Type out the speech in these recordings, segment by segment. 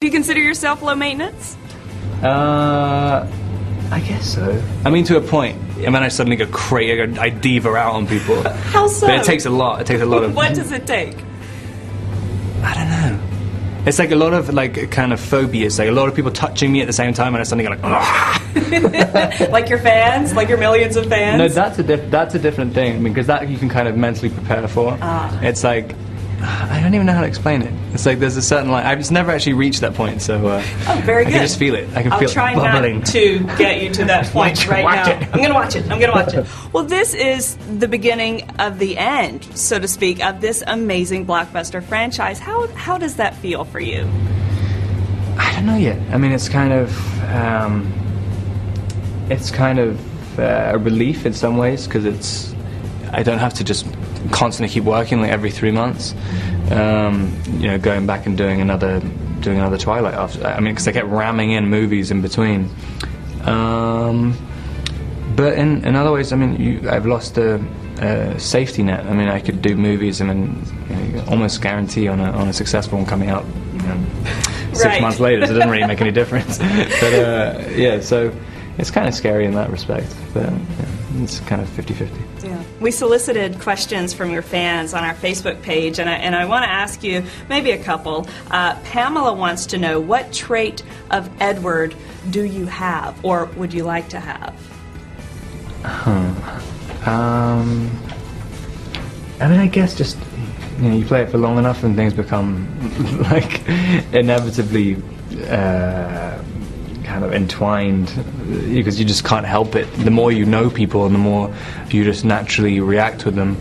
Do you consider yourself low maintenance? I guess so. I mean, to a point. And then I suddenly go crazy. I diva out on people. How so? But it takes a lot. It takes a lot of... What does it take? I don't know. It's like a lot of, like, kind of phobias. Like, a lot of people touching me at the same time, and I suddenly go like... Like your fans? Like your millions of fans? No, that's a different thing. I mean, because that you can kind of mentally prepare for. It's like... I don't even know how to explain it. It's like there's a certain line. I've just never actually reached that point, so oh, very good. I can just feel it. I can feel it bubbling. I'll try not to get you to that point right now. It. I'm going to watch it. I'm going to watch it. Well, this is the beginning of the end, so to speak, of this amazing blockbuster franchise. How does that feel for you? I don't know yet. I mean, it's kind of a relief in some ways because I don't have to just constantly keep working like every 3 months. You know, going back and doing another Twilight after. I mean, because I kept ramming in movies in between. But in other ways, I mean, I've lost the safety net. I mean, I could do movies and then you almost guarantee on a successful one coming out 6 months later. So it doesn't really make any difference. But yeah, so it's kind of scary in that respect. But it's kind of 50-50. Yeah. We solicited questions from your fans on our Facebook page, and I want to ask you maybe a couple. Pamela wants to know, what trait of Edward do you have, or would you like to have? I mean, I guess just, you know, you play it for long enough and things become like inevitably kind of entwined, because you just can't help it. The more you know people and the more you just naturally react with them.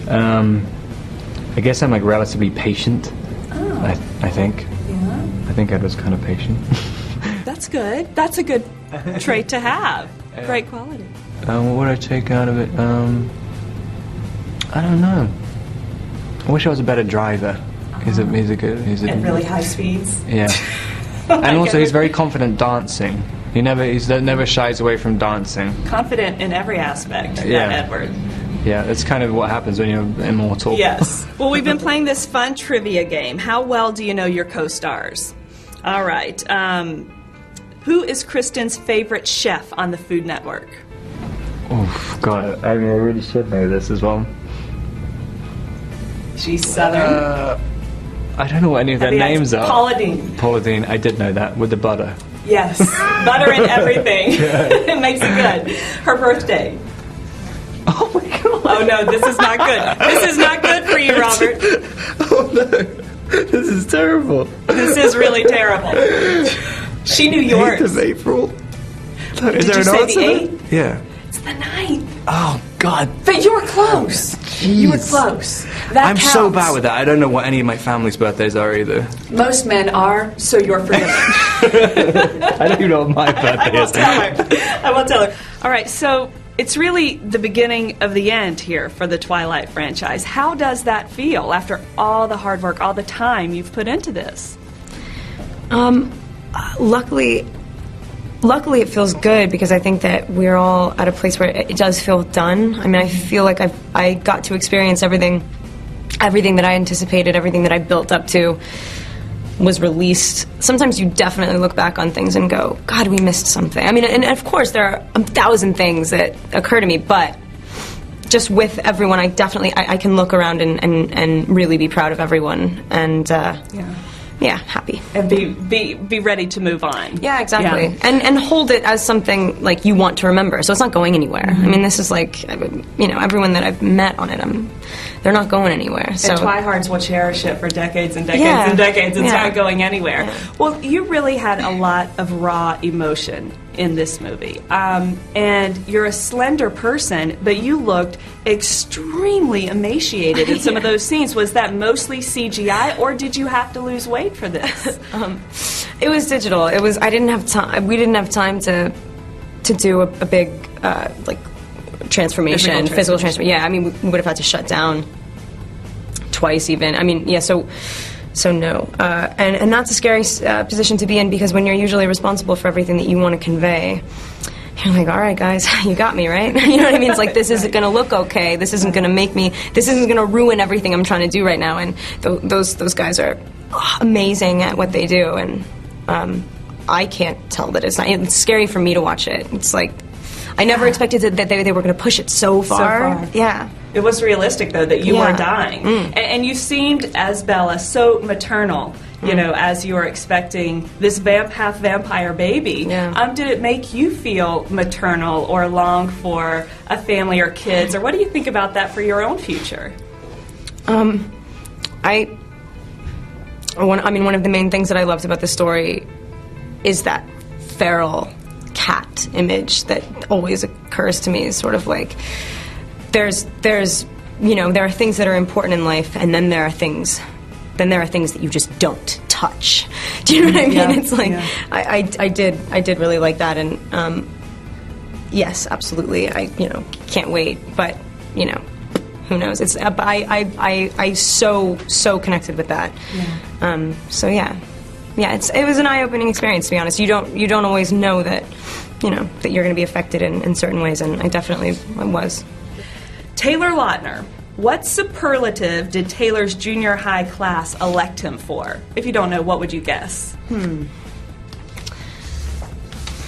I guess I'm like relatively patient. I think. Yeah. I think I was kind of patient. That's good. That's a good trait to have. Great quality. What would I take out of it? I don't know. I wish I was a better driver. He's a good. At really high speeds. Yeah. And also, he's very confident dancing. He never shies away from dancing. Confident in every aspect. Yeah. That Edward. Yeah, that's kind of what happens when you're immortal. Yes. Well, we've been playing this fun trivia game. How well do you know your co-stars? All right. Who is Kristen's favorite chef on the Food Network? Oh, God. I mean, I really should know this as well. She's Southern. I don't know what any of their names are. Paula Deen. Paula Deen, I did know that, with the butter. Yes, butter and everything. It makes it good. Her birthday. Oh my God. Oh no, this is not good. This is not good for you, Robert. Oh no, this is terrible. This is really terrible. She knew yours. 8th of April. Did you say the 8th? Yeah. It's the 9th. Oh God. But you were close. Jeez. You were close. That I'm counts. so bad with that. I don't know what any of my family's birthdays are either. Most men are, so you're forgiven. I don't even know what my birthday is. I won't tell her. All right, so it's really the beginning of the end here for the Twilight franchise. How does that feel after all the hard work, all the time you've put into this? Luckily it feels good, because I think that we're all at a place where it does feel done. I mean, I feel like I got to experience everything that I anticipated, everything that I built up to was released. Sometimes you definitely look back on things and go, God, we missed something. I mean, and of course there are 1,000 things that occur to me, but just with everyone, I can look around and really be proud of everyone, and yeah, happy. And be ready to move on. Yeah, exactly. Yeah. And hold it as something like you want to remember. So it's not going anywhere. Mm-hmm. I mean, this is like, you know, everyone that I've met on it, they're not going anywhere. So and Twihards will cherish it for decades and decades and decades. It's not going anywhere. Yeah. Well, you really had a lot of raw emotion in this movie. And you're a slender person, but you looked extremely emaciated in some of those scenes. Was that mostly CGI, or did you have to lose weight for this? It was digital. It was. I didn't have time. We didn't have time to do a big like transformation, physical transformation. Yeah, I mean, we would have had to shut down twice even. I mean, yeah. So no, and that's a scary position to be in, because when you're usually responsible for everything that you want to convey, you're like, all right, guys, you got me, right? You know what I mean? It's like, this isn't going to look okay. This isn't going to this isn't going to ruin everything I'm trying to do right now. And those guys are amazing at what they do. And I can't tell that it's not. It's scary for me to watch it. It's like I never expected that they were going to push it so far. Yeah. It was realistic, though, that you were dying. And you seemed, as Bella, so maternal, you know, as you were expecting this half vampire baby. Did it make you feel maternal or long for a family or kids? Or what do you think about that for your own future? One of the main things that I loved about the story is that feral cat image that always occurs to me. Is sort of like there's you know, there are things that are important in life, and then there are things that you just don't touch. Do you know what I mean? It's like I did really like that, and yes, absolutely, I can't wait, but you know, who knows? It's I so connected with that. So yeah, it was an eye-opening experience, to be honest. You don't always know that, you know, that you're going to be affected in certain ways, and I definitely was. Taylor Lautner, what superlative did Taylor's junior high class elect him for? If you don't know, what would you guess?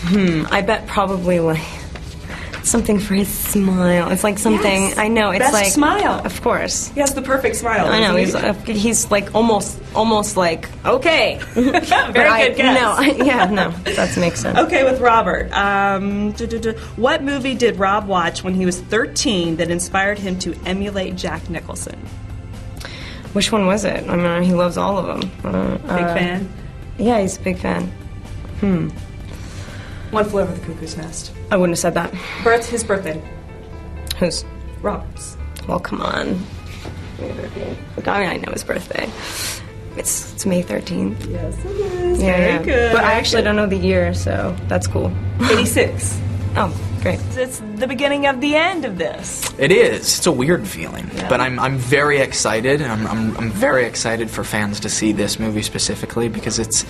I bet probably like something for his smile. It's like something, I know, it's best like smile. Of course. He has the perfect smile. I know, he's like almost like, okay. Very good guess. No, that makes sense. Okay, with Robert. What movie did Rob watch when he was 13 that inspired him to emulate Jack Nicholson? Which one was it? I mean, he loves all of them. Big fan? Yeah, he's a big fan. One Flew Over the Cuckoo's Nest. I wouldn't have said that. His birthday. Whose? Robert's. Well, come on. I know his birthday. It's May 13th. Yes, it is. Yeah, Very good. But I actually don't know the year, so that's cool. 86. Oh, great. It's the beginning of the end of this. It is. It's a weird feeling, but I'm very excited. I'm very excited for fans to see this movie specifically because it's,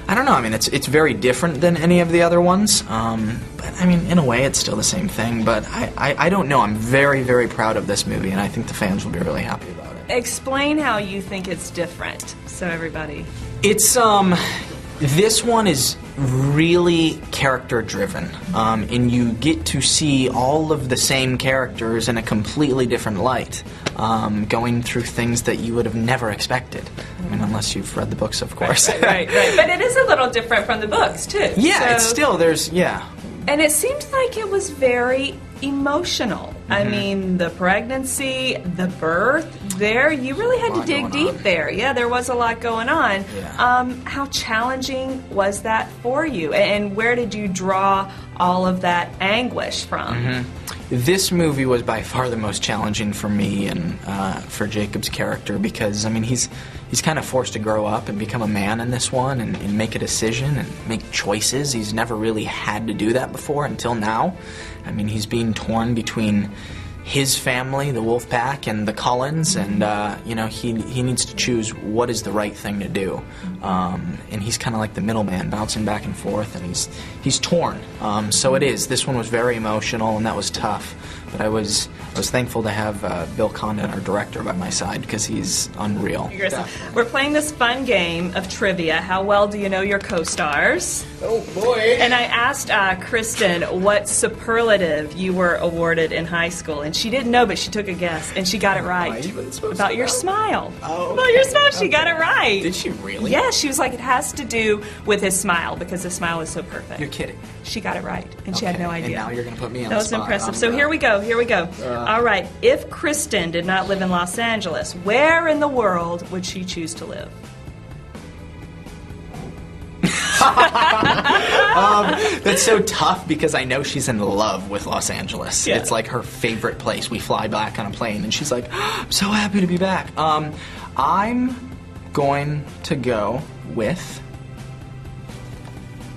I don't know. I mean, it's very different than any of the other ones. But I mean, in a way, it's still the same thing. But I don't know. I'm very, very proud of this movie, and I think the fans will be really happy about it. Explain how you think it's different, so everybody. It's this one is really character driven, and you get to see all of the same characters in a completely different light, going through things that you would have never expected. I mean, unless you've read the books, of course. Right. But it is a little different from the books, too. Yeah, it's still, And it seemed like it was very emotional. I mean, the pregnancy, the birth, you really had to dig deep there. Yeah, there was a lot going on. Yeah. How challenging was that for you? And where did you draw all of that anguish from? This movie was by far the most challenging for me and for Jacob's character because, I mean, he's kind of forced to grow up and become a man in this one and make a decision and make choices. He's never really had to do that before until now. I mean, he's being torn between his family, the Wolf Pack, and the Cullens, and you know, he needs to choose what is the right thing to do. And he's kind of like the middleman, bouncing back and forth, and he's torn. So it is. This one was very emotional, and that was tough. But I was thankful to have Bill Condon, our director, by my side because he's unreal. We're playing this fun game of trivia. How well do you know your co-stars? Oh boy! And I asked Kristen what superlative you were awarded in high school, and she didn't know, but she took a guess, and she got it right. About your smile. Oh, okay. About your smile, she got it right. Did she really? Yeah, she was like, it has to do with his smile because his smile is so perfect. You're kidding. She got it right, and she had no idea. And now you're going to put me on the spot. That was impressive. So here we go. All right. If Kristen did not live in Los Angeles, where in the world would she choose to live? That's so tough because I know she's in love with Los Angeles. Yeah. It's like her favorite place. We fly back on a plane, and she's like, I'm so happy to be back. I'm going to go with...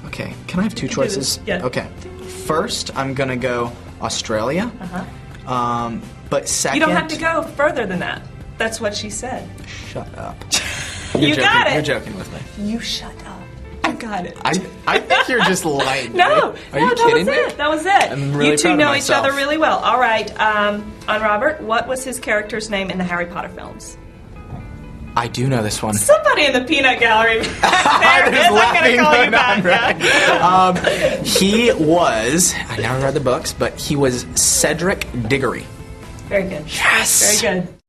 Okay, can I have two choices? Yeah. Okay. First, I'm going to go Australia. But second... You don't have to go further than that. That's what she said. Shut up. You got it. You're joking with me. You shut up. You got it. I think you're just lying. No. Are you kidding me? That was it. I'm really you two proud of know myself. each other really well. All right. On Robert, what was his character's name in the Harry Potter films? I do know this one. Somebody in the peanut gallery back there is not going to call you back. He was, I never read the books, but he was Cedric Diggory. Very good. Yes! Very good.